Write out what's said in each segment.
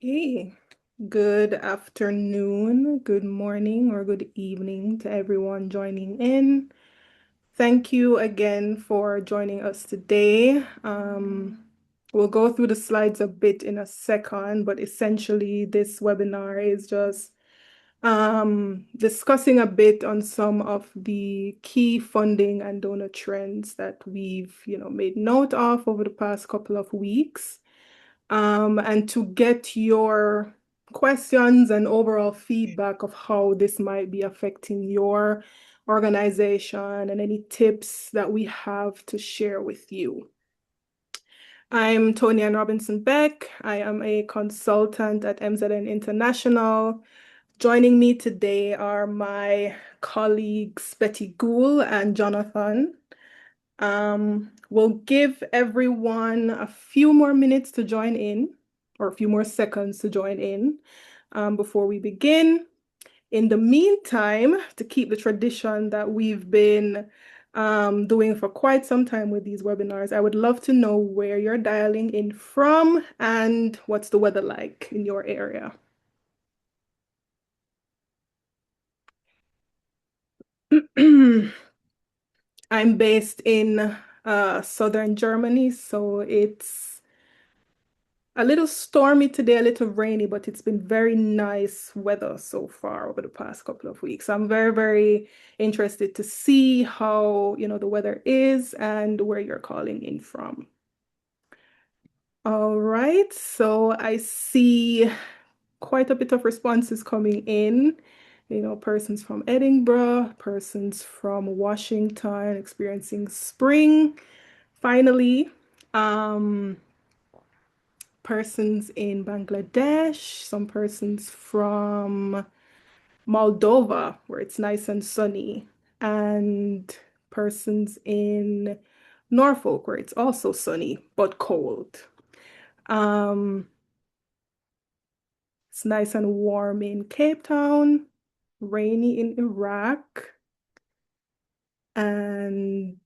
Hey, good afternoon, good morning, or good evening to everyone joining in. Thank you again for joining us today. We'll go through the slides a bit in a second, but essentially this webinar is just discussing a bit on some of the key funding and donor trends that we've, made note of over the past couple of weeks. And to get your questions and overall feedback of how this might be affecting your organization and any tips that we have to share with you. I'm Tony Ann Robinson Beck. I am a consultant at MZN International. Joining me today are my colleagues Betty Gould and Jonathan. We'll give everyone a few more minutes to join in, or a few more seconds to join in before we begin. In the meantime, to keep the tradition that we've been doing for quite some time with these webinars, I would love to know where you're dialing in from and what's the weather like in your area. I'm based in southern Germany, so it's a little stormy today, a little rainy, but it's been very nice weather so far over the past couple of weeks. I'm very, very interested to see how, the weather is and where you're calling in from. All right, so I see quite a bit of responses coming in. Persons from Edinburgh, persons from Washington experiencing spring finally. Persons in Bangladesh, some persons from Moldova, where it's nice and sunny, and persons in Norfolk, where it's also sunny but cold. It's nice and warm in Cape Town, rainy in Iraq, and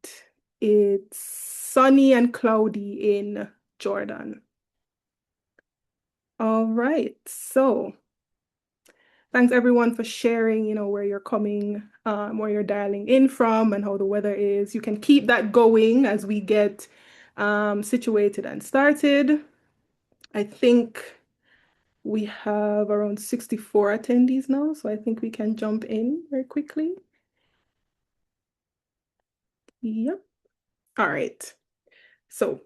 it's sunny and cloudy in Jordan. All right, so thanks everyone for sharing, where you're coming, where you're dialing in from and how the weather is. You can keep that going as we get situated and started. I think we have around 64 attendees now, so I think we can jump in very quickly. Yep. All right. So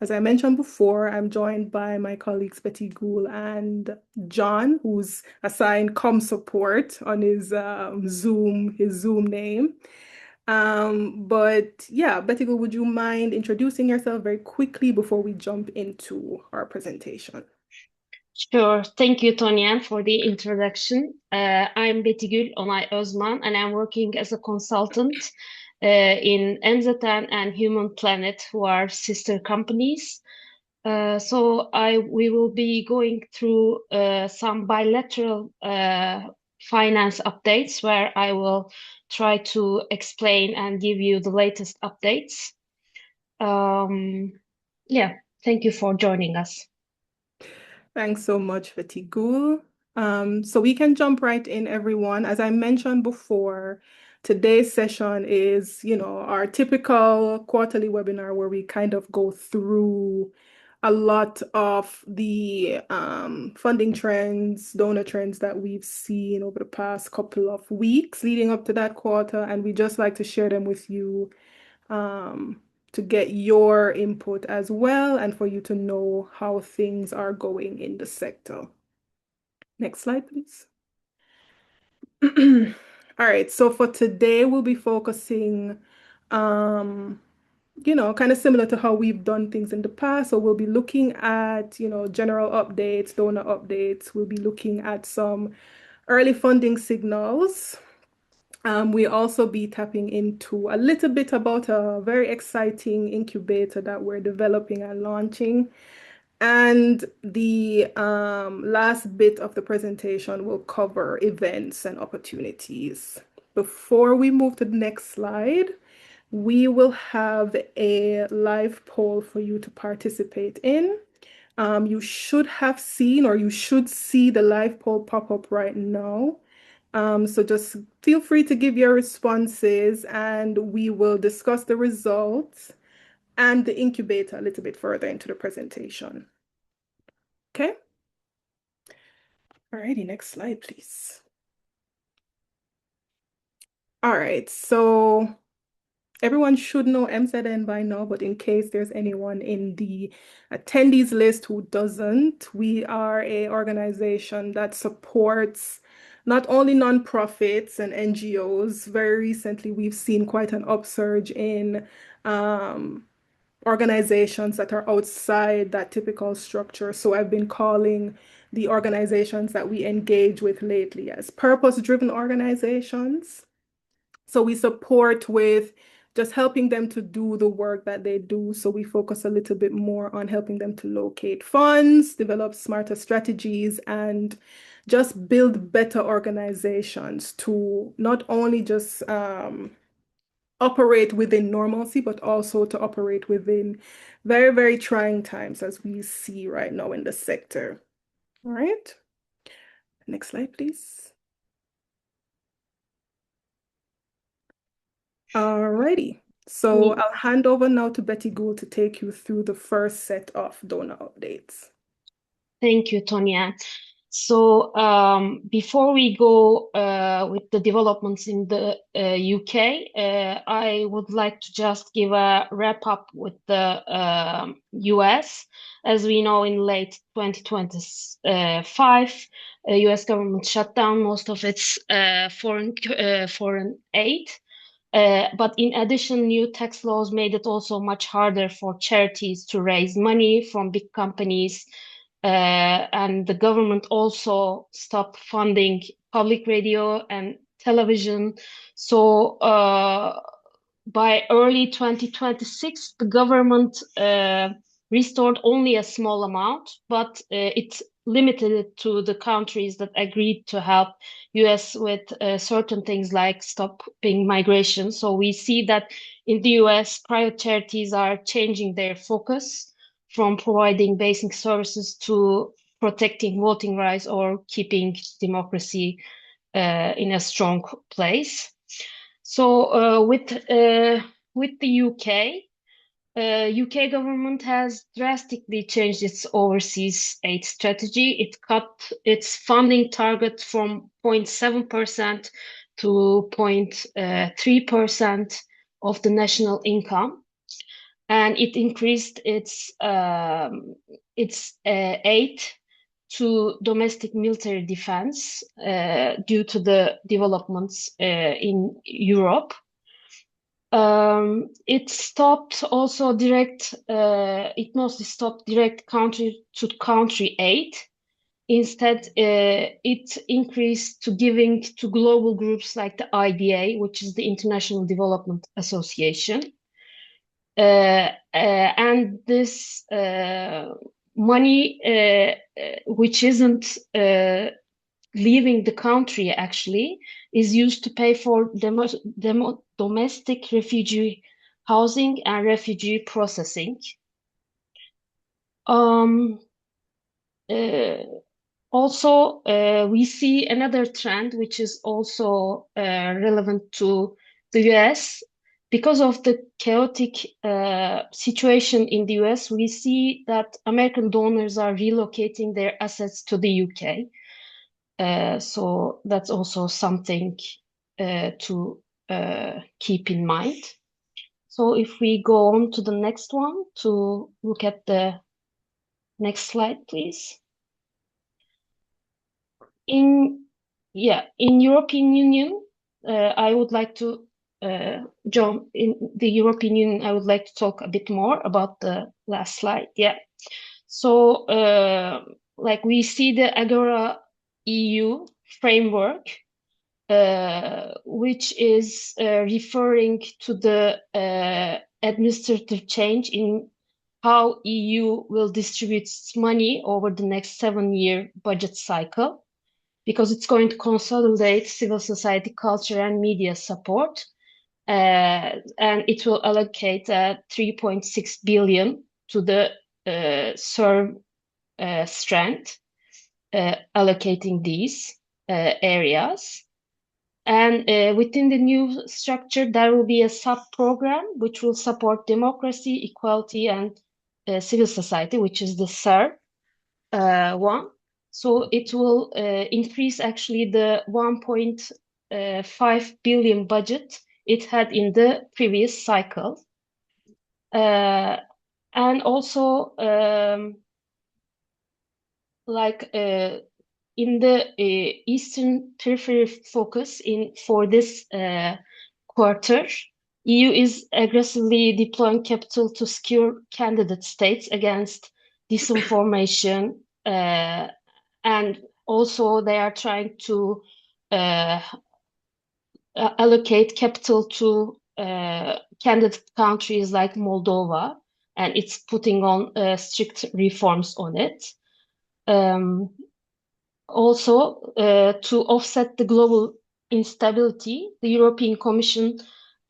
as I mentioned before, I'm joined by my colleagues Betty Gould and John, who's assigned com support on his Zoom name. But yeah, Betty Gould, would you mind introducing yourself very quickly before we jump into our presentation? Sure. Thank you, Tonyan, for the introduction. I'm Betty Gül Onay Özman, and I'm working as a consultant in MZN and Human Planet, who are sister companies. We will be going through some bilateral finance updates where I will try to explain and give you the latest updates. Yeah, thank you for joining us. Thanks so much, Betty Gould. So we can jump right in, everyone. As I mentioned before, today's session is, our typical quarterly webinar where we kind of go through a lot of the funding trends, donor trends that we've seen over the past couple of weeks leading up to that quarter. And we just like to share them with you to get your input as well and for you to know how things are going in the sector. Next slide, please. All right, so for today, we'll be focusing, kind of similar to how we've done things in the past. So we'll be looking at, general updates, donor updates. We'll be looking at some early funding signals. We also be tapping into a little bit about a very exciting incubator that we're developing and launching. And the last bit of the presentation will cover events and opportunities. Before we move to the next slide, we will have a live poll for you to participate in. You should have seen or you should see the live poll pop up right now. So just feel free to give your responses and we will discuss the results and the incubator a little bit further into the presentation. Okay. Alrighty, next slide, please. All right, so everyone should know MZN by now, but in case there's anyone in the attendees list who doesn't, we are an organization that supports not only nonprofits and NGOs. Very recently, we've seen quite an upsurge in organizations that are outside that typical structure. So I've been calling the organizations that we engage with lately as purpose-driven organizations. So we support with just helping them to do the work that they do. So we focus a little bit more on helping them to locate funds, develop smarter strategies, and just build better organizations to not only just operate within normalcy, but also to operate within very, very trying times as we see right now in the sector. All right. Next slide, please. All righty. So I'll hand over now to Betty Gould to take you through the first set of donor updates. Thank you, Tonya. So before we go with the developments in the UK, I would like to just give a wrap up with the US. As we know, in late 2025, US government shut down most of its foreign aid. But in addition, new tax laws made it also much harder for charities to raise money from big companies. And the government also stopped funding public radio and television. So by early 2026, the government restored only a small amount, but it limited it to the countries that agreed to help US with certain things like stopping migration. So we see that in the US, private charities are changing their focus from providing basic services to protecting voting rights or keeping democracy in a strong place. So with the UK, UK government has drastically changed its overseas aid strategy. It cut its funding target from 0.7% to 0.3% of the national income, and it increased its aid to domestic military defense due to the developments in Europe. It stopped also it mostly stopped direct country-to-country aid. Instead, it increased to giving to global groups like the IDA, which is the International Development Association. And this money, which isn't leaving the country actually, is used to pay for domestic refugee housing and refugee processing. Also, we see another trend which is also relevant to the US. Because of the chaotic situation in the US, we see that American donors are relocating their assets to the UK. So that's also something to keep in mind. So if we go on to the next one to look at the next slide, please. In European Union, I would like to John, in the European Union, I would like to talk a bit more about the last slide. Yeah. So, like we see the Agora EU framework, which is referring to the administrative change in how EU will distribute its money over the next 7-year budget cycle, because it's going to consolidate civil society culture and media support. And it will allocate 3.6 billion to the serve strength allocating these areas. And within the new structure, there will be a sub-program which will support democracy, equality, and civil society, which is the SER one. So it will increase actually the 1.5 billion budget it had in the previous cycle. And also, in the Eastern Periphery focus for this quarter, EU is aggressively deploying capital to secure candidate states against disinformation, and also they are trying to allocate capital to candidate countries like Moldova, and it's putting on strict reforms on it. Also, to offset the global instability, the European Commission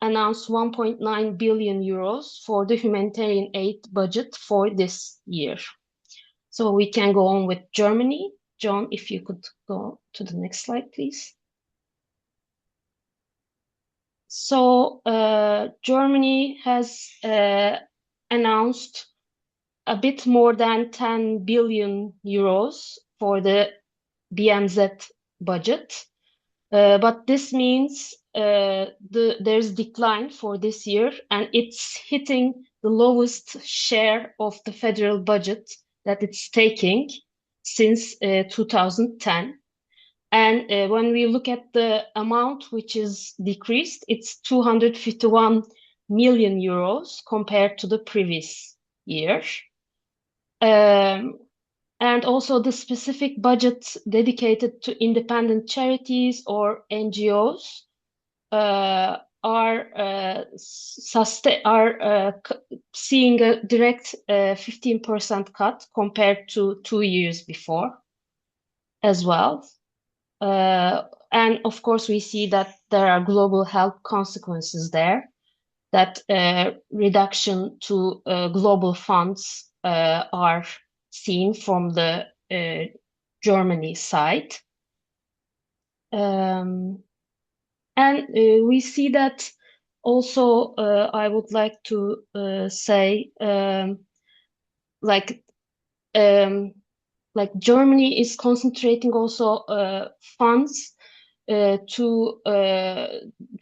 announced 1.9 billion euros for the humanitarian aid budget for this year. So we can go on with Germany. John, if you could go to the next slide, please. So Germany has announced a bit more than 10 billion euros for the BMZ budget. But this means there's decline for this year, and it's hitting the lowest share of the federal budget that it's taking since 2010. And when we look at the amount which is decreased, it's 251 million euros compared to the previous year. And also the specific budgets dedicated to independent charities or NGOs are seeing a direct 15% cut compared to 2 years before as well. And of course, we see that there are global health consequences there, that reduction to global funds are seen from the Germany side. And we see that also, I would like to say, like Germany is concentrating also funds to,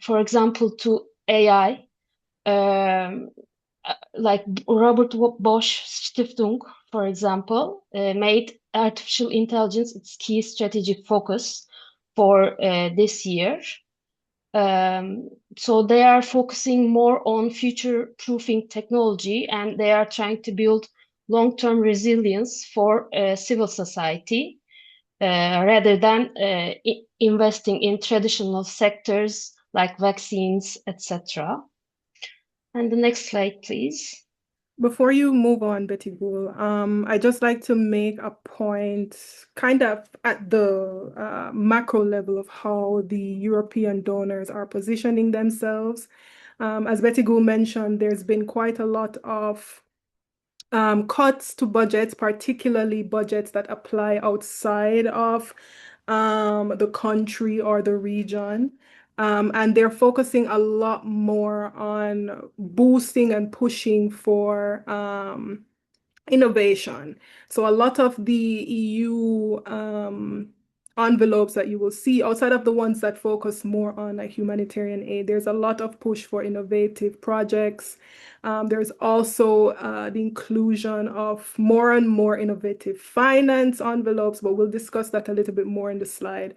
for example, to AI. Like Robert Bosch Stiftung, for example, made artificial intelligence its key strategic focus for this year. So they are focusing more on future-proofing technology, and they are trying to build long-term resilience for civil society rather than investing in traditional sectors like vaccines, etc. And the next slide, please. Before you move on, Betty Gul, I just like to make a point kind of at the macro level of how the European donors are positioning themselves. As Betty Gul mentioned, there's been quite a lot of cuts to budgets, particularly budgets that apply outside of the country or the region. And they're focusing a lot more on boosting and pushing for innovation. So a lot of the EU envelopes that you will see outside of the ones that focus more on like humanitarian aid, there's a lot of push for innovative projects. There's also the inclusion of more and more innovative finance envelopes, but we'll discuss that a little bit more in the slide.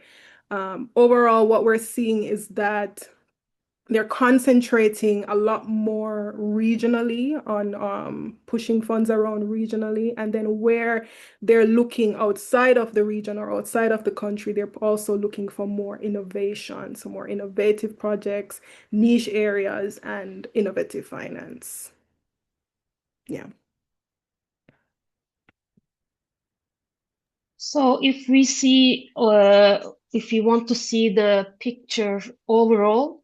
Overall, what we're seeing is that they're concentrating a lot more regionally on pushing funds around regionally. And then where they're looking outside of the region or outside of the country, they're also looking for more innovation, so more innovative projects, niche areas, and innovative finance. Yeah. So if we want to see the picture overall,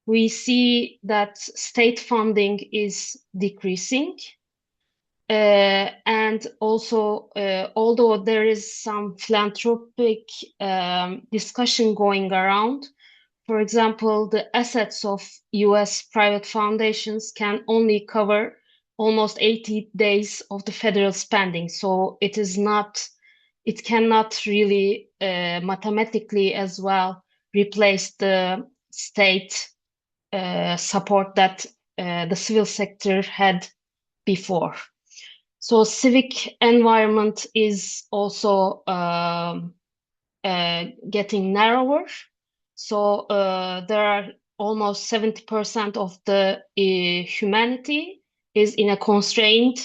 we see that state funding is decreasing. And also, although there is some philanthropic discussion going around, for example, the assets of US private foundations can only cover almost 80 days of the federal spending. So it cannot really mathematically as well replace the state support that the civil sector had before. So civic environment is also getting narrower. So there are almost 70% of the humanity is in a constrained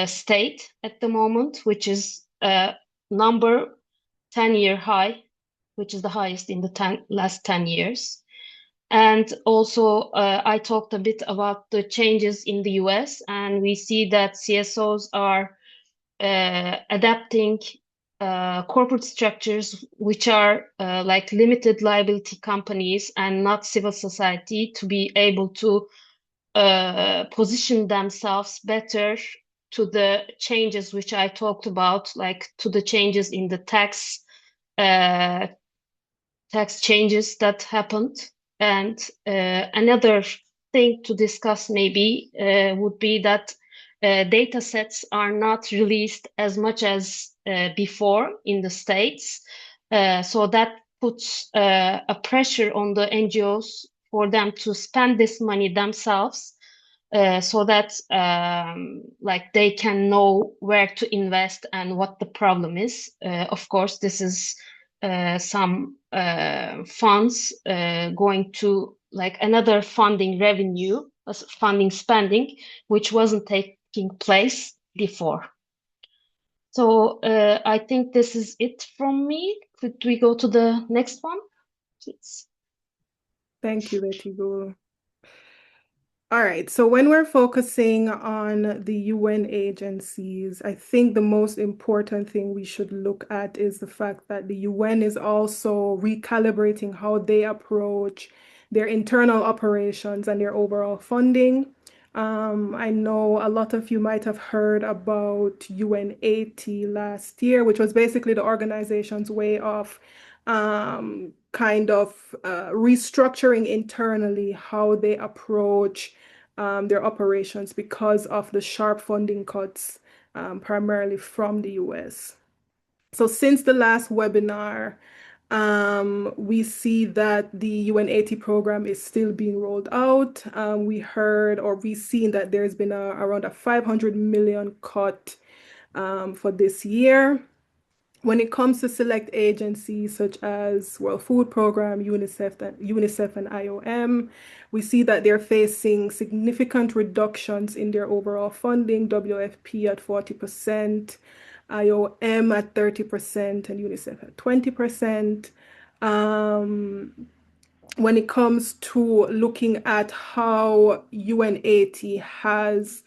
state at the moment, which is a number 10-year high, which is the highest in the last 10 years. And also, I talked a bit about the changes in the US, and we see that CSOs are adapting corporate structures which are like limited liability companies and not civil society to be able to position themselves better to the changes which I talked about, like to the changes in the uh, tax changes that happened. And another thing to discuss maybe would be that data sets are not released as much as before in the States. So that puts a pressure on the NGOs for them to spend this money themselves so that like they can know where to invest and what the problem is. Of course, this is some funds going to like another funding revenue, funding spending, which wasn't taking place before. So I think this is it from me. Could we go to the next one, please? Thank you, Betty Gul. All right, so when we're focusing on the UN agencies, I think the most important thing we should look at is the fact that the UN is also recalibrating how they approach their internal operations and their overall funding. I know a lot of you might have heard about UN80 last year, which was basically the organization's way of kind of restructuring internally how they approach their operations because of the sharp funding cuts, primarily from the US. So since the last webinar, we see that the UN80 program is still being rolled out. We heard or we've seen that there's been around a 500 million cut for this year. When it comes to select agencies such as World Food Program, UNICEF and IOM, we see that they're facing significant reductions in their overall funding, WFP at 40%, IOM at 30%, and UNICEF at 20%. When it comes to looking at how UN80 has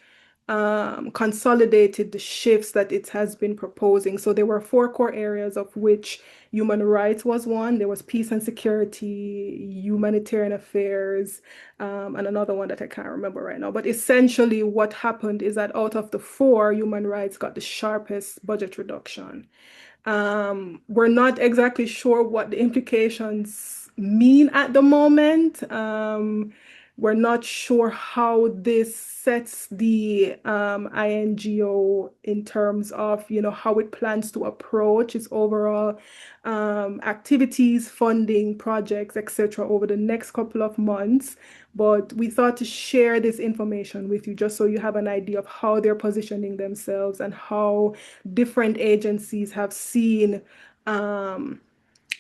consolidated the shifts that it has been proposing. So there were four core areas, of which human rights was one. There was peace and security, humanitarian affairs, and another one that I can't remember right now. But essentially what happened is that out of the four, human rights got the sharpest budget reduction. We're not exactly sure what the implications mean at the moment. We're not sure how this sets the INGO in terms of, how it plans to approach its overall activities, funding, projects, etc. over the next couple of months. But we thought to share this information with you just so you have an idea of how they're positioning themselves and how different agencies have seen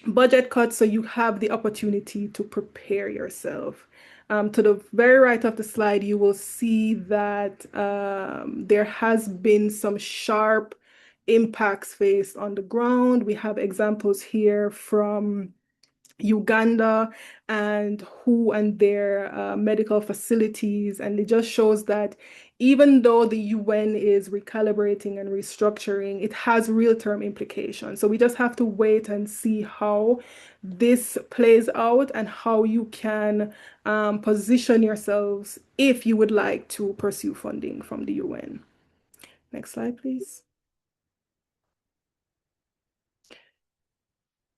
budget cuts, so you have the opportunity to prepare yourself. To the very right of the slide, you will see that there has been some sharp impacts faced on the ground. We have examples here from Uganda and WHO and their medical facilities. And it just shows that even though the UN is recalibrating and restructuring, it has real-term implications. So we just have to wait and see how this plays out and how you can position yourselves if you would like to pursue funding from the UN. Next slide, please.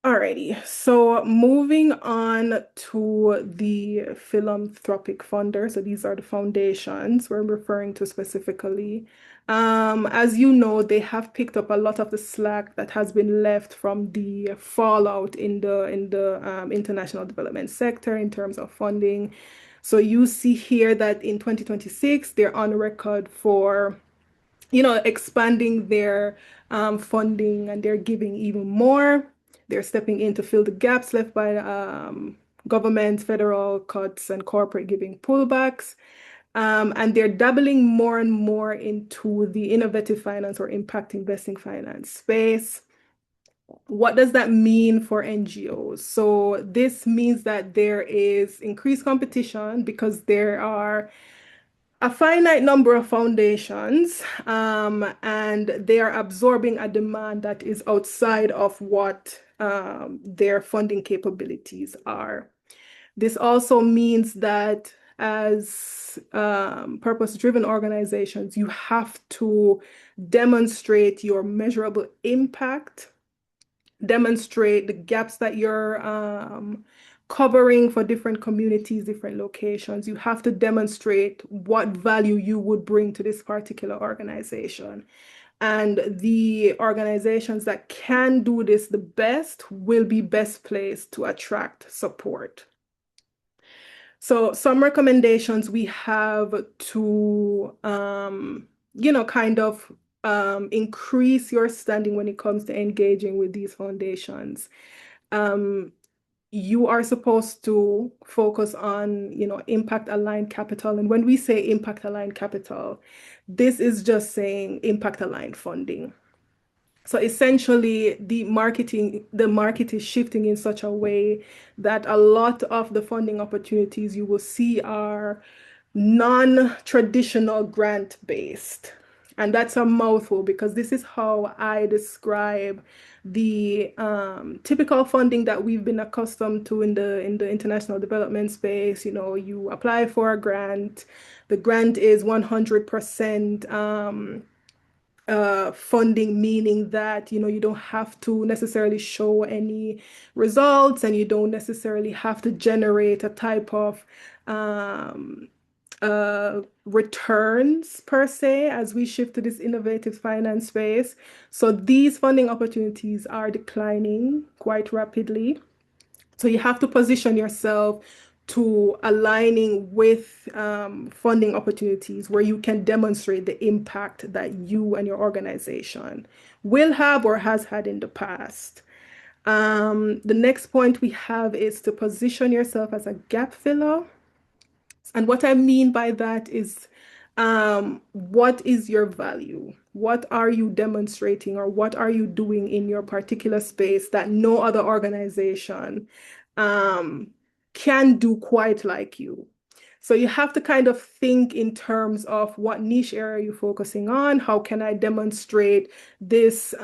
Alrighty, so moving on to the philanthropic funders. So these are the foundations we're referring to specifically. As you know, they have picked up a lot of the slack that has been left from the fallout in the international development sector in terms of funding. So you see here that in 2026, they're on record for expanding their funding, and they're giving even more. They're stepping in to fill the gaps left by government, federal cuts, and corporate giving pullbacks. And they're dabbling more and more into the innovative finance or impact investing finance space. What does that mean for NGOs? So this means that there is increased competition because there are a finite number of foundations, and they are absorbing a demand that is outside of what their funding capabilities are. This also means that as purpose-driven organizations, you have to demonstrate your measurable impact, demonstrate the gaps that you're covering for different communities, different locations. You have to demonstrate what value you would bring to this particular organization. And the organizations that can do this the best will be best placed to attract support. So some recommendations we have to, kind of increase your standing when it comes to engaging with these foundations. You are supposed to focus on, impact aligned capital. And when we say impact aligned capital, this is just saying impact aligned funding. So essentially, the market is shifting in such a way that a lot of the funding opportunities you will see are non-traditional grant-based. And that's a mouthful because this is how I describe the typical funding that we've been accustomed to in the international development space. You apply for a grant, the grant is 100% funding, meaning that you don't have to necessarily show any results, and you don't necessarily have to generate a type of returns per se as we shift to this innovative finance space. So these funding opportunities are declining quite rapidly. So you have to position yourself to aligning with funding opportunities where you can demonstrate the impact that you and your organization will have or has had in the past. The next point we have is to position yourself as a gap filler. And what I mean by that is, what is your value? What are you demonstrating, or what are you doing in your particular space that no other organization can do quite like you? So you have to kind of think in terms of what niche area you're focusing on. How can I demonstrate this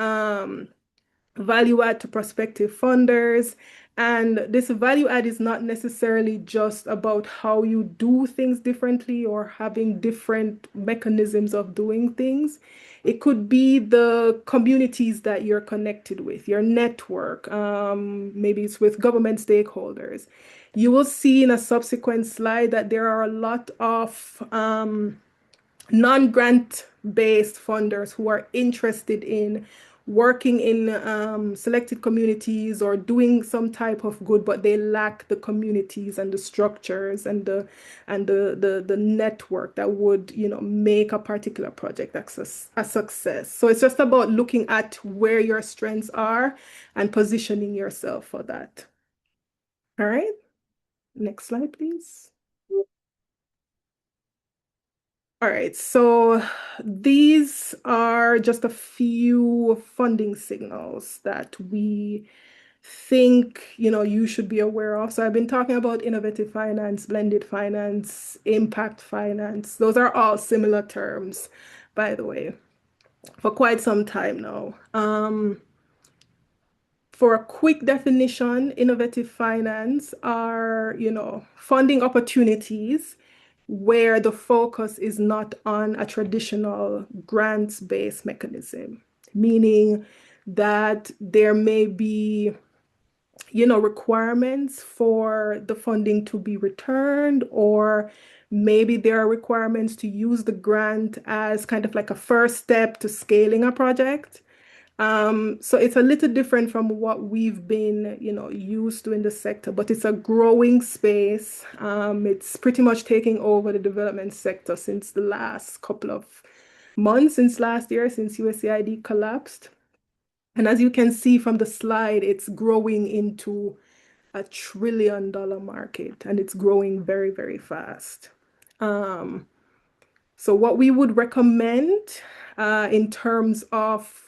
value add to prospective funders? And this value add is not necessarily just about how you do things differently or having different mechanisms of doing things. It could be the communities that you're connected with, your network. Maybe it's with government stakeholders. You will see in a subsequent slide that there are a lot of non-grant based funders who are interested in working in selected communities or doing some type of good, but they lack the communities and the structures and the network that would make a particular project a success. So it's just about looking at where your strengths are and positioning yourself for that. All right, next slide, please. All right, so these are just a few funding signals that we think you should be aware of. So I've been talking about innovative finance, blended finance, impact finance. Those are all similar terms, by the way, for quite some time now. For a quick definition, innovative finance are funding opportunities where the focus is not on a traditional grants-based mechanism, meaning that there may be requirements for the funding to be returned, or maybe there are requirements to use the grant as kind of like a first step to scaling a project. So it's a little different from what we've been, used to in the sector, but it's a growing space. It's pretty much taking over the development sector since the last couple of months, since last year, since USAID collapsed. And as you can see from the slide, it's growing into $1 trillion market, and it's growing very, very fast. Um, so what we would recommend in terms of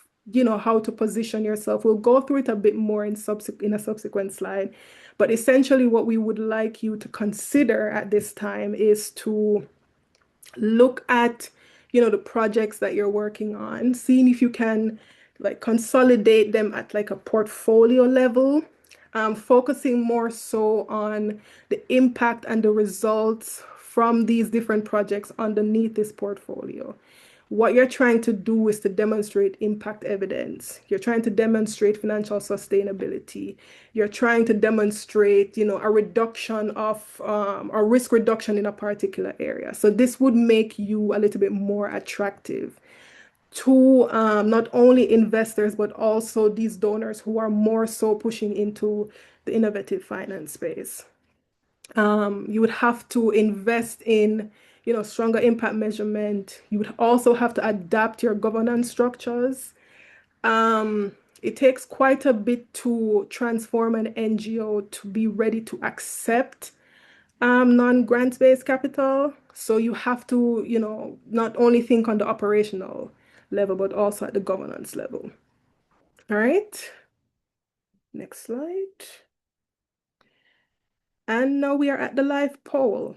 how to position yourself, we'll go through it a bit more in a subsequent slide. But essentially, what we would like you to consider at this time is to look at the projects that you're working on, seeing if you can like consolidate them at like a portfolio level, focusing more so on the impact and the results from these different projects underneath this portfolio. What you're trying to do is to demonstrate impact evidence. You're trying to demonstrate financial sustainability. You're trying to demonstrate, a reduction of or risk reduction in a particular area. So this would make you a little bit more attractive to not only investors, but also these donors who are more so pushing into the innovative finance space. You would have to invest in, stronger impact measurement. You would also have to adapt your governance structures. Um, it takes quite a bit to transform an NGO to be ready to accept non-grant-based capital. So you have to, not only think on the operational level, but also at the governance level. All right, next slide. And now we are at the live poll.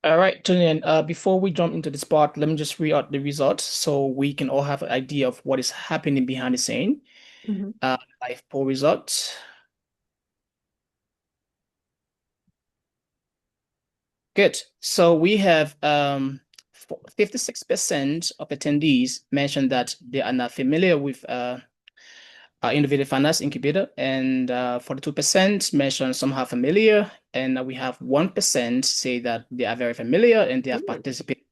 All right, Tony, and before we jump into this part, let me just read out the results so we can all have an idea of what is happening behind the scene. Live poll results. Good. So we have 56% of attendees mentioned that they are not familiar with our innovative finance incubator, and 42% mentioned somehow familiar, and we have 1% say that they are very familiar and they have participated.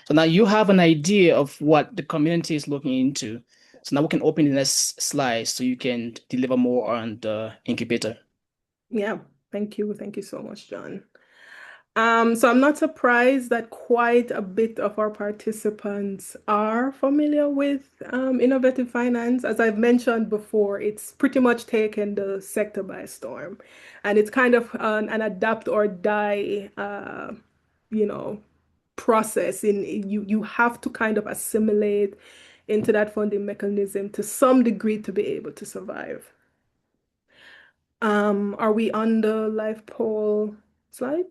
So now you have an idea of what the community is looking into. So now we can open the next slide so you can deliver more on the incubator. Yeah, thank you. Thank you so much, John. So I'm not surprised that quite a bit of our participants are familiar with innovative finance. As I've mentioned before, it's pretty much taken the sector by storm, and it's kind of an adapt or die, process. You have to kind of assimilate into that funding mechanism to some degree to be able to survive. Are we on the live poll slide?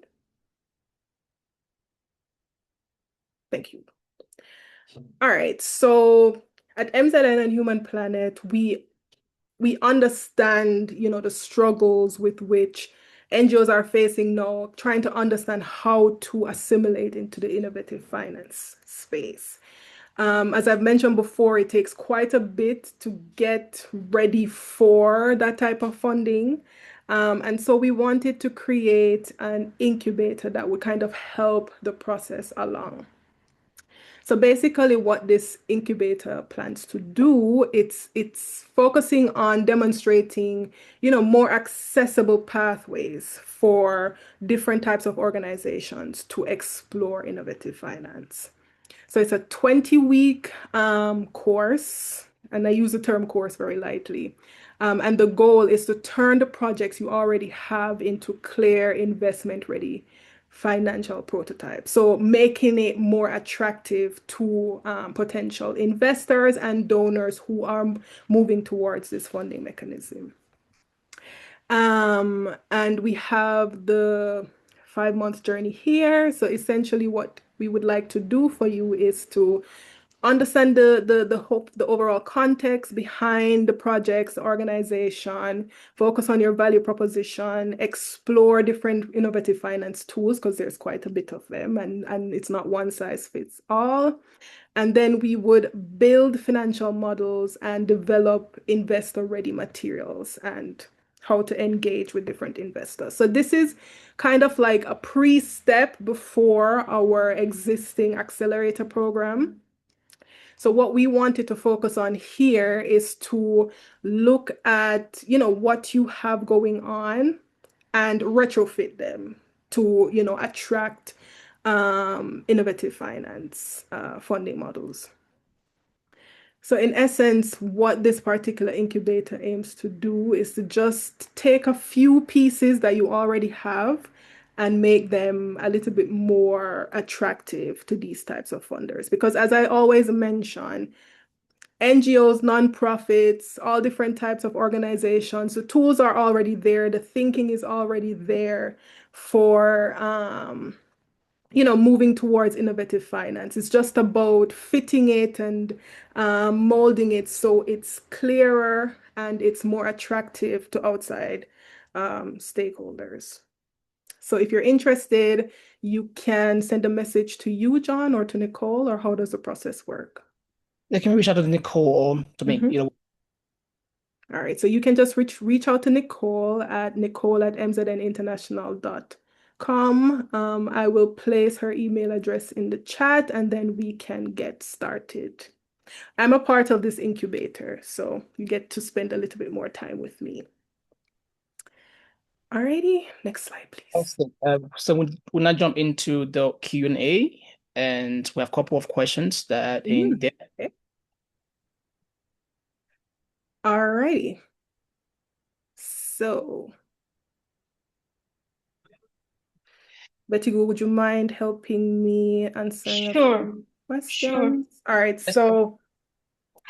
Thank you. All right, so at MZN and Human Planet, we understand, the struggles with which NGOs are facing now, trying to understand how to assimilate into the innovative finance space. As I've mentioned before, it takes quite a bit to get ready for that type of funding. And so we wanted to create an incubator that would kind of help the process along. So basically what this incubator plans to do, it's focusing on demonstrating, more accessible pathways for different types of organizations to explore innovative finance. So it's a 20-week course, and I use the term course very lightly. And the goal is to turn the projects you already have into clear investment ready financial prototypes. So making it more attractive to potential investors and donors who are moving towards this funding mechanism. And we have the 5-month journey here. So essentially what we would like to do for you is to understand the overall context behind the projects, the organization, focus on your value proposition, explore different innovative finance tools because there's quite a bit of them and it's not one size fits all. And then we would build financial models and develop investor-ready materials and how to engage with different investors. So this is kind of like a pre-step before our existing accelerator program. So what we wanted to focus on here is to look at, what you have going on and retrofit them to, attract innovative finance funding models. So in essence, what this particular incubator aims to do is to just take a few pieces that you already have and make them a little bit more attractive to these types of funders. Because as I always mention, NGOs, nonprofits, all different types of organizations, the tools are already there, the thinking is already there for moving towards innovative finance. It's just about fitting it and molding it so it's clearer and it's more attractive to outside stakeholders. So if you're interested, you can send a message to you, John, or to Nicole, or how does the process work? They can reach out to Nicole to me, All right, so you can just reach out to Nicole at mzninternational.com. I will place her email address in the chat and then we can get started. I'm a part of this incubator, so you get to spend a little bit more time with me. Alrighty, next slide, please. So we'll now jump into the Q&A, and we have a couple of questions that in there. Okay. Alrighty. So, Betty, would you mind helping me answering a few questions? Sure. All right, so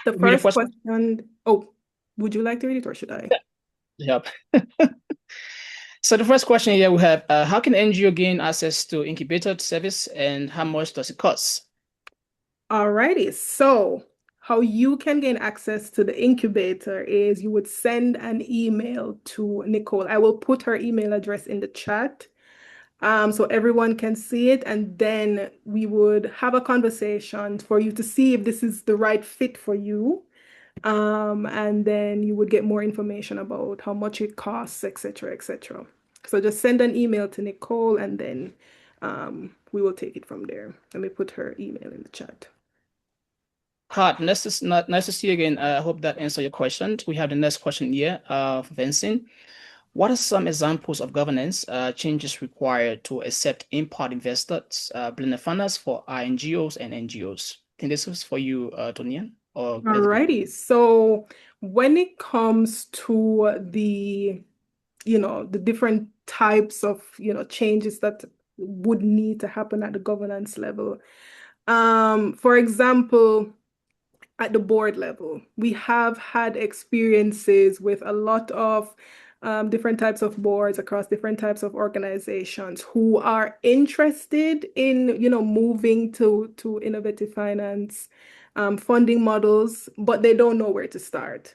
the first question, would you like to read it or should I? Yep. So the first question here we have, how can NGO gain access to incubator service and how much does it cost? Alrighty, so how you can gain access to the incubator is you would send an email to Nicole. I will put her email address in the chat so everyone can see it, and then we would have a conversation for you to see if this is the right fit for you. And then you would get more information about how much it costs, etc., etc. So just send an email to Nicole and then we will take it from there. Let me put her email in the chat. Hard. Nice to see you again. I hope that answered your question. We have the next question here, Vincent. What are some examples of governance changes required to accept impact investors, blended funders for NGOs and NGOs? I think this is for you, Tonian. Alrighty. So when it comes to the different types of, changes that would need to happen at the governance level. For example, at the board level, we have had experiences with a lot of different types of boards across different types of organizations who are interested in, moving to innovative finance funding models, but they don't know where to start.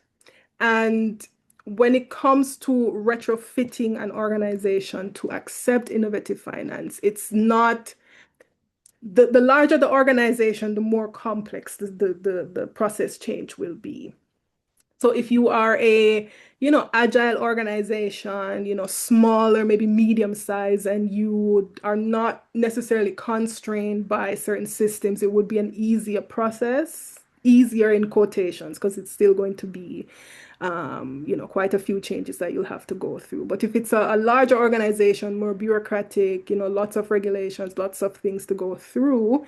And when it comes to retrofitting an organization to accept innovative finance, it's not the larger the organization, the more complex the process change will be. So if you are a, agile organization, smaller, maybe medium size, and you are not necessarily constrained by certain systems, it would be an easier process, easier in quotations, because it's still going to be, quite a few changes that you'll have to go through. But if it's a larger organization, more bureaucratic, lots of regulations, lots of things to go through,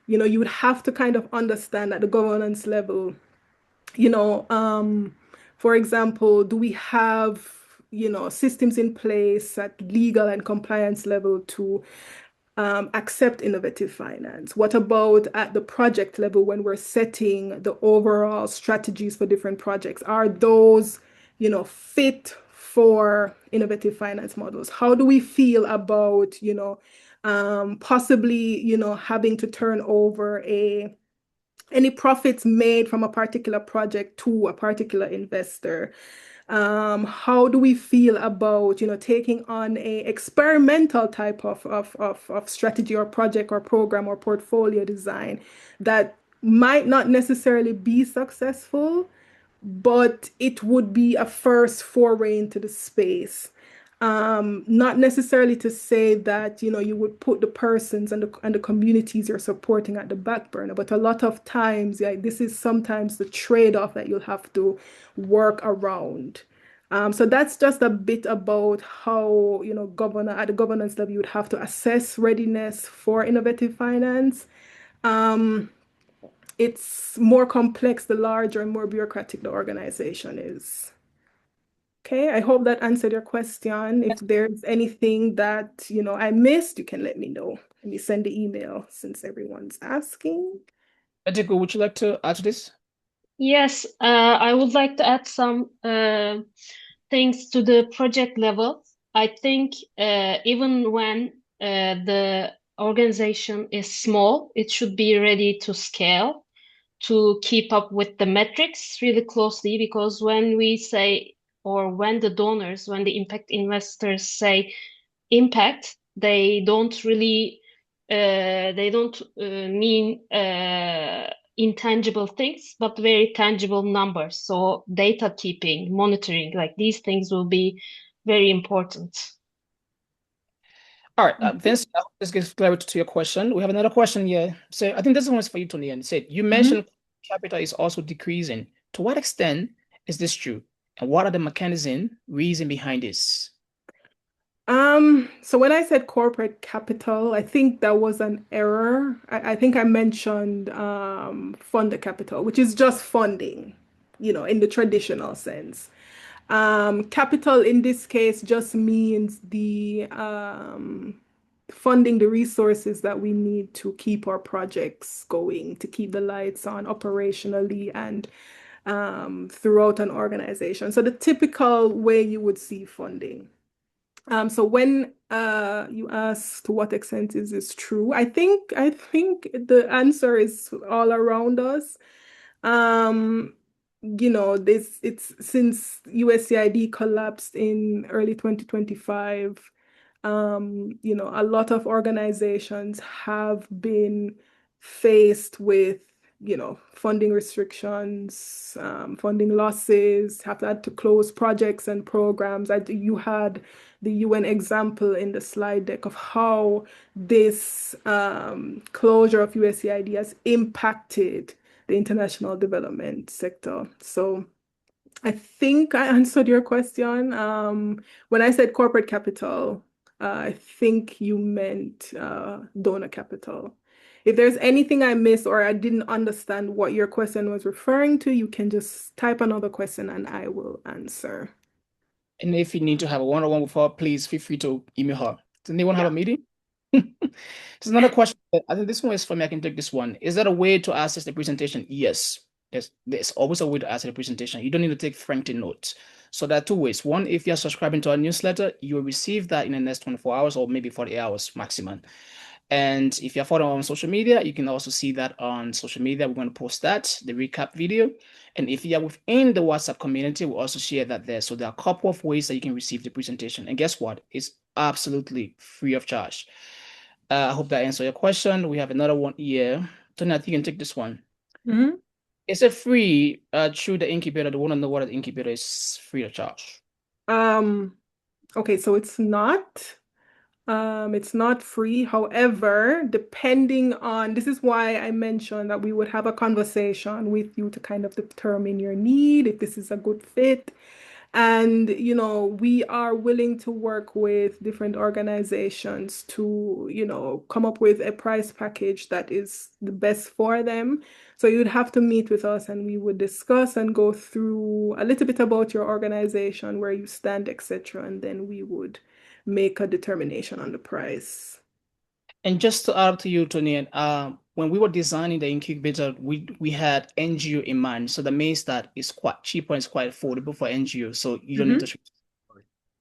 you would have to kind of understand at the governance level, for example, do we have, systems in place at legal and compliance level to accept innovative finance? What about at the project level when we're setting the overall strategies for different projects? Are those, fit for innovative finance models? How do we feel about, possibly, having to turn over a any profits made from a particular project to a particular investor. How do we feel about, taking on a experimental type of strategy or project or program or portfolio design that might not necessarily be successful, but it would be a first foray into the space. Not necessarily to say that, you would put the persons and the communities you're supporting at the back burner, but a lot of times, yeah, this is sometimes the trade-off that you'll have to work around. So that's just a bit about how, at the governance level, you would have to assess readiness for innovative finance. Um, it's more complex the larger and more bureaucratic the organization is. Okay, I hope that answered your question. If there's anything that, I missed, you can let me know. Let me send the email since everyone's asking. Etiko, would you like to add to this? Yes, I would like to add some things to the project level. I think even when the organization is small, it should be ready to scale, to keep up with the metrics really closely, because when we say, or when the donors, when the impact investors say impact, they don't really mean intangible things, but very tangible numbers. So data keeping, monitoring, like these things will be very important. All right, Vince, I hope this gives clarity to your question. We have another question here. So I think this one is for you, Tony. And it said, you mentioned capital is also decreasing. To what extent is this true? And what are the reason behind this? So when I said corporate capital, I think that was an error. I think I mentioned funder capital, which is just funding, in the traditional sense. Capital in this case just means the funding the resources that we need to keep our projects going, to keep the lights on operationally and throughout an organization. So the typical way you would see funding. So when you ask to what extent is this true, I think the answer is all around us. It's since USAID collapsed in early 2025, a lot of organizations have been faced with, funding restrictions, funding losses, have had to close projects and programs. You had the UN example in the slide deck of how this closure of USAID has impacted the international development sector. So I think I answered your question. When I said corporate capital, I think you meant donor capital. If there's anything I missed or I didn't understand what your question was referring to, you can just type another question and I will answer. And if you need to have a one-on-one with her, please feel free to email her. Does anyone have a meeting? There's another question. I think this one is for me. I can take this one. Is that a way to access the presentation? Yes. There's always a way to access the presentation. You don't need to take frantic notes. So there are two ways. One, if you're subscribing to our newsletter, you will receive that in the next 24 hours or maybe 40 hours maximum. And if you're following on social media, you can also see that on social media. We're going to post that, the recap video. And if you're within the WhatsApp community, we'll also share that there. So there are a couple of ways that you can receive the presentation. And guess what? It's absolutely free of charge. I hope that answered your question. We have another one here. Tony, I think you can take this one. Is it free through the incubator? Do you want to know what the incubator is free of charge? Okay, so it's not. It's not free. However, depending on, this is why I mentioned that we would have a conversation with you to kind of determine your need, if this is a good fit. And, we are willing to work with different organizations to, come up with a price package that is the best for them. So you'd have to meet with us and we would discuss and go through a little bit about your organization, where you stand, etc. And then we would make a determination on the price. And just to add to you, Tony, when we were designing the incubator, we had NGO in mind. So that means that it's quite cheaper and it's quite affordable for NGO. So you don't need to.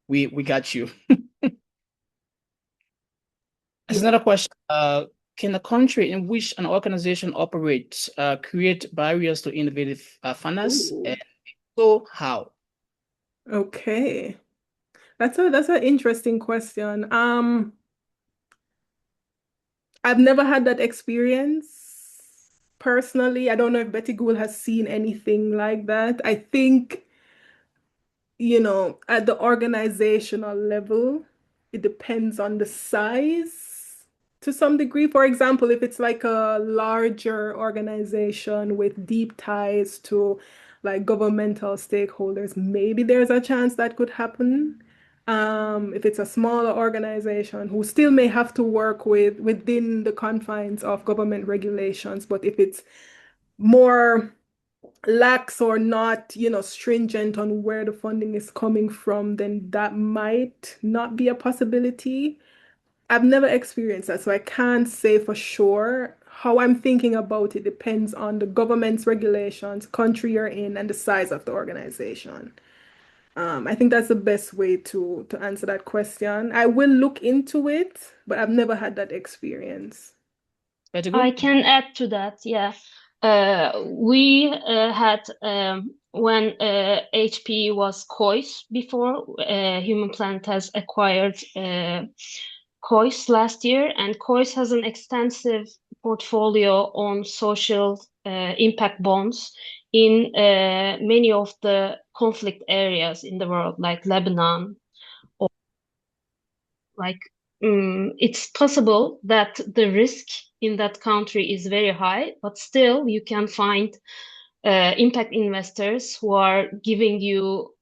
We got you. There's another question. can a country in which an organization operates create barriers to innovative finance? Ooh. And so how? Okay. That's an interesting question. I've never had that experience personally. I don't know if Betty Gould has seen anything like that. I think, at the organizational level, it depends on the size to some degree. For example, if it's like a larger organization with deep ties to like governmental stakeholders, maybe there's a chance that could happen. If it's a smaller organization who still may have to work within the confines of government regulations, but if it's more lax or not, stringent on where the funding is coming from, then that might not be a possibility. I've never experienced that, so I can't say for sure. How I'm thinking about it depends on the government's regulations, country you're in, and the size of the organization. I think that's the best way to answer that question. I will look into it, but I've never had that experience. Betty I Gould? can add to that, yeah. We had when HP was Kois before, Human Planet has acquired Kois last year, and Kois has an extensive portfolio on social impact bonds in many of the conflict areas in the world, like Lebanon, or like it's possible that the risk in that country is very high, but still you can find impact investors who are giving you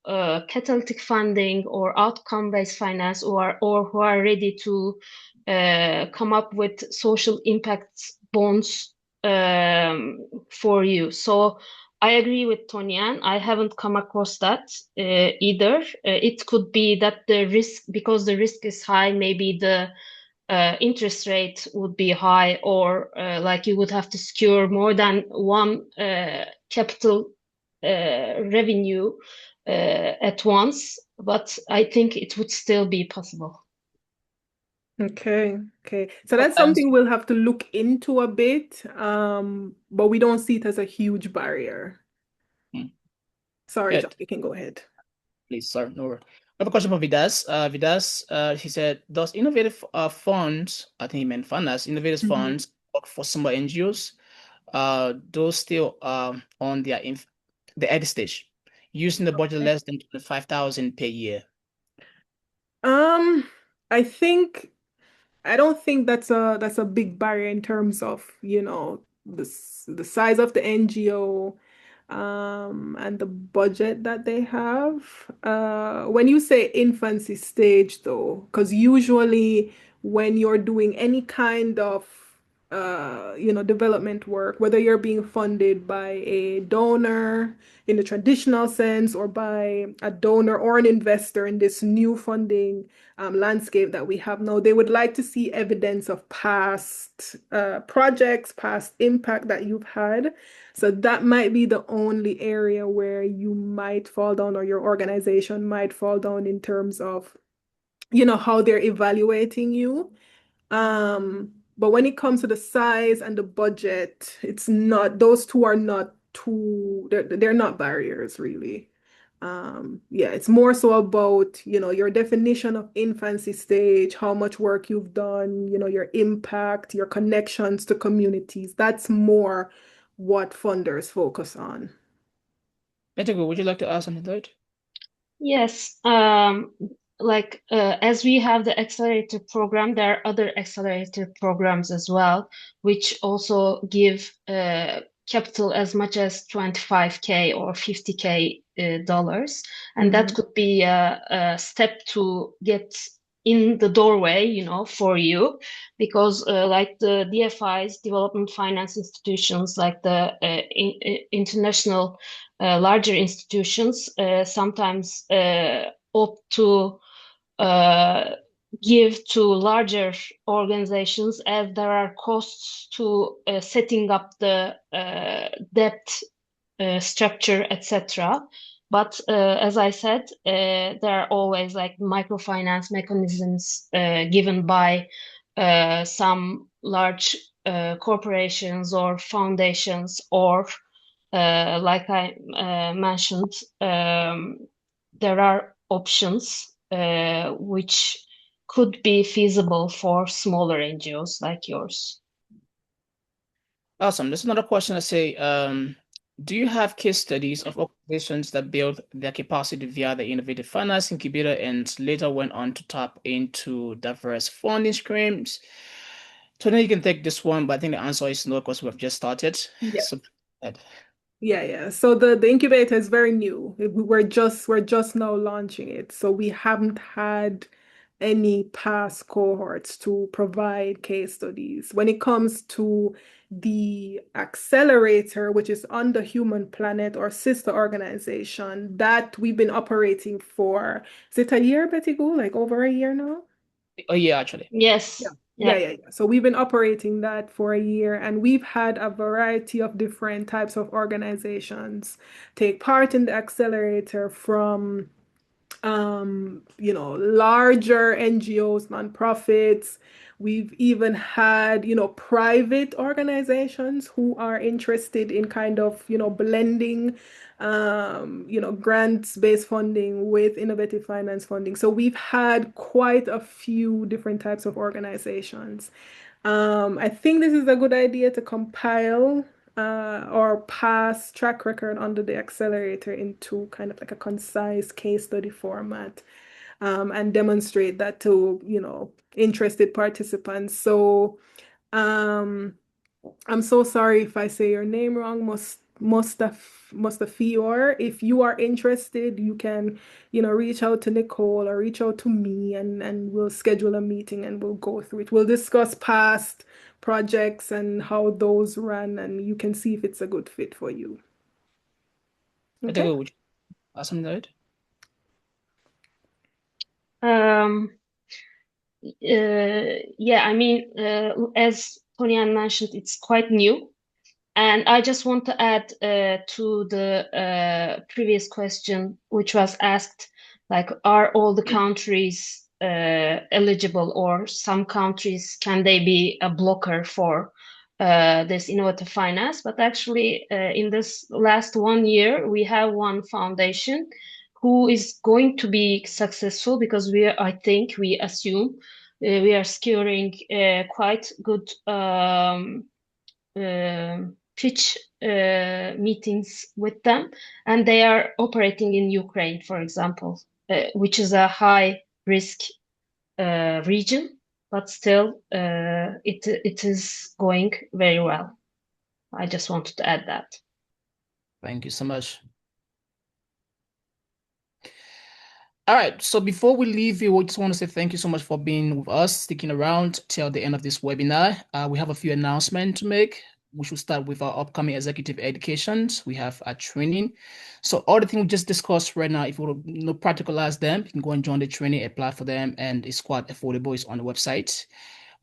catalytic funding or outcome-based finance, or who are ready to come up with social impact bonds for you. So I agree with Tonyan. I haven't come across that either. It could be that the risk, because the risk is high, maybe the interest rate would be high, or like you would have to secure more than one capital revenue at once. But I think it would still be possible. Okay, okay. So What that's else? something we'll have to look into a bit, but we don't see it as a huge barrier. Hmm. Sorry, Yeah, John, you can go ahead. please, sir. No worries. I have a question for Vidas. He said, does innovative funds, I think he meant funders, innovative Mhm. funds work for smaller NGOs? Those still on the early stage, using the budget less than 25,000 per year. Um, I think I don't think that's a big barrier in terms of, the size of the NGO, and the budget that they have. When you say infancy stage though, because usually when you're doing any kind of development work, whether you're being funded by a donor in the traditional sense or by a donor or an investor in this new funding landscape that we have now, they would like to see evidence of past projects, past impact that you've had. So that might be the only area where you might fall down, or your organization might fall down in terms of, how they're evaluating you. But when it comes to the size and the budget, it's not, those two are not two, they're not barriers really. Yeah, it's more so about, your definition of infancy stage, how much work you've done, your impact, your connections to communities. That's more what funders focus on. Betigo, would you like to add something to it? Yes, like as we have the accelerator program, there are other accelerator programs as well, which also give capital as much as 25K or 50K dollars, and that Mhm. could be a step to get in the doorway, for you, because like the DFIs, development finance institutions, like the international larger institutions sometimes opt to uh, give to larger organizations, as there are costs to setting up the debt structure, etc. But as I said, there are always like microfinance mechanisms given by some large corporations or foundations, or like I mentioned, there are options which could be feasible for smaller NGOs like yours. Awesome. There's another question I say, do you have case studies of organizations that built their capacity via the Innovative Finance Incubator and later went on to tap into diverse funding streams? Tony, you can take this one, but I think the answer is no because we've just started. Yeah. So, Yeah. So the incubator is very new. We're just now launching it. So we haven't had any past cohorts to provide case studies. When it comes to the accelerator, which is on the Human Planet or sister organization, that we've been operating for, is it a year, Betty Goo? Like over a year now? oh yeah, actually. Yes. Yeah. So we've been operating that for a year, and we've had a variety of different types of organizations take part in the accelerator, from larger NGOs, nonprofits. We've even had, private organizations who are interested in kind of, blending, grants-based funding with innovative finance funding. So we've had quite a few different types of organizations. I think this is a good idea to compile or pass track record under the accelerator into kind of like a concise case study format, and demonstrate that to, interested participants. So I'm so sorry if I say your name wrong, Mustafior. If you are interested, you can, reach out to Nicole or reach out to me, and we'll schedule a meeting and we'll go through it. We'll discuss past projects and how those run, and you can see if it's a good fit for you. Okay. Would you ask something to it? Yeah, I mean, as Tony-Ann mentioned, it's quite new. And I just want to add to the previous question, which was asked, like, are all the countries eligible, or some countries, can they be a blocker for this innovative finance? But actually, in this last 1 year, we have one foundation who is going to be successful, because I think, we assume, we are securing quite good pitch meetings with them, and they are operating in Ukraine, for example, which is a high risk region, but still it is going very well. I just wanted to add that. Thank you so much. All right, so before we leave you, we just want to say thank you so much for being with us, sticking around till the end of this webinar. We have a few announcements to make. We should start with our upcoming executive educations. We have a training. So all the things we just discussed right now, if you want to practicalize them, you can go and join the training, apply for them, and it's quite affordable. It's on the website.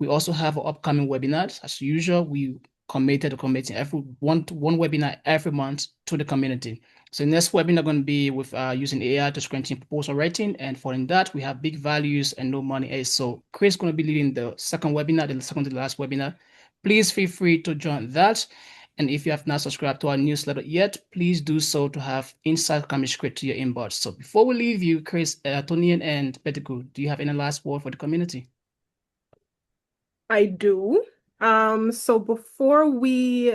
We also have our upcoming webinars. As usual, we committed to committing one webinar every month to the community. So next webinar going to be with using AI to strengthen proposal writing, and following that, we have big values and no money is. So Chris is going to be leading the second webinar, the second to the last webinar. Please feel free to join that. And if you have not subscribed to our newsletter yet, please do so to have insight coming straight to your inbox. So before we leave you, Chris, Tony, and Betty Goo, do you have any last word for the community? I do. So before we,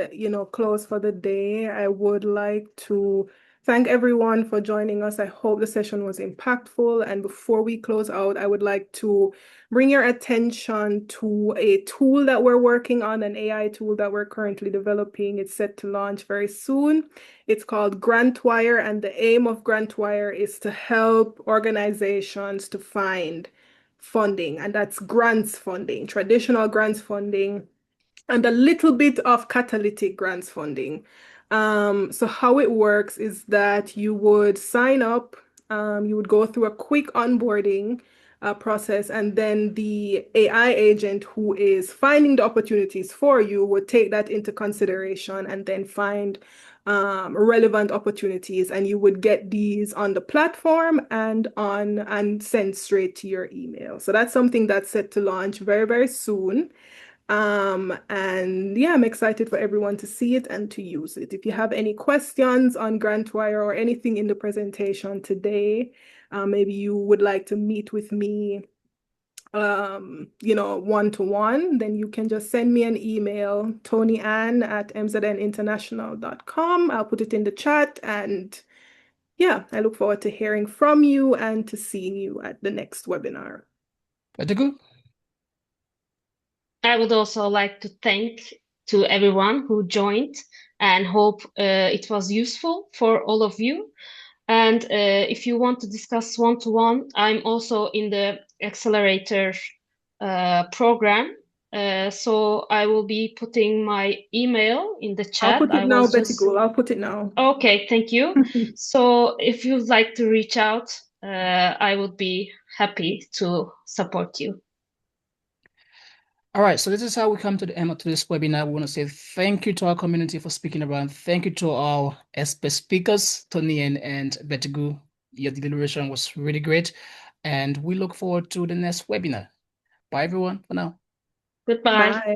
close for the day, I would like to thank everyone for joining us. I hope the session was impactful. And before we close out, I would like to bring your attention to a tool that we're working on, an AI tool that we're currently developing. It's set to launch very soon. It's called GrantWire, and the aim of GrantWire is to help organizations to find funding, and that's grants funding, traditional grants funding, and a little bit of catalytic grants funding. So how it works is that you would sign up, you would go through a quick onboarding process, and then the AI agent who is finding the opportunities for you would take that into consideration and then find relevant opportunities, and you would get these on the platform and sent straight to your email. So that's something that's set to launch very, very soon. And yeah, I'm excited for everyone to see it and to use it. If you have any questions on GrantWire or anything in the presentation today, maybe you would like to meet with me, one-to-one, then you can just send me an email, tonyann@mzninternational.com. I'll put it in the chat, and yeah, I look forward to hearing from you and to seeing you at the next webinar. Betigu? I would also like to thank to everyone who joined and hope it was useful for all of you. And if you want to discuss one-to-one, I'm also in the accelerator program. So I will be putting my email in the chat. I'll put it now, Betty Gul. I'll put it now. Okay, thank you. So if you'd like to reach out, I would be happy to support you. All right, so this is how we come to the end of today's webinar. We want to say thank you to our community for sticking around. Thank you to our expert speakers, Tonyann and Betigu. Your deliberation was really great. And we look forward to the next webinar. Bye, everyone, for now. Goodbye. Bye.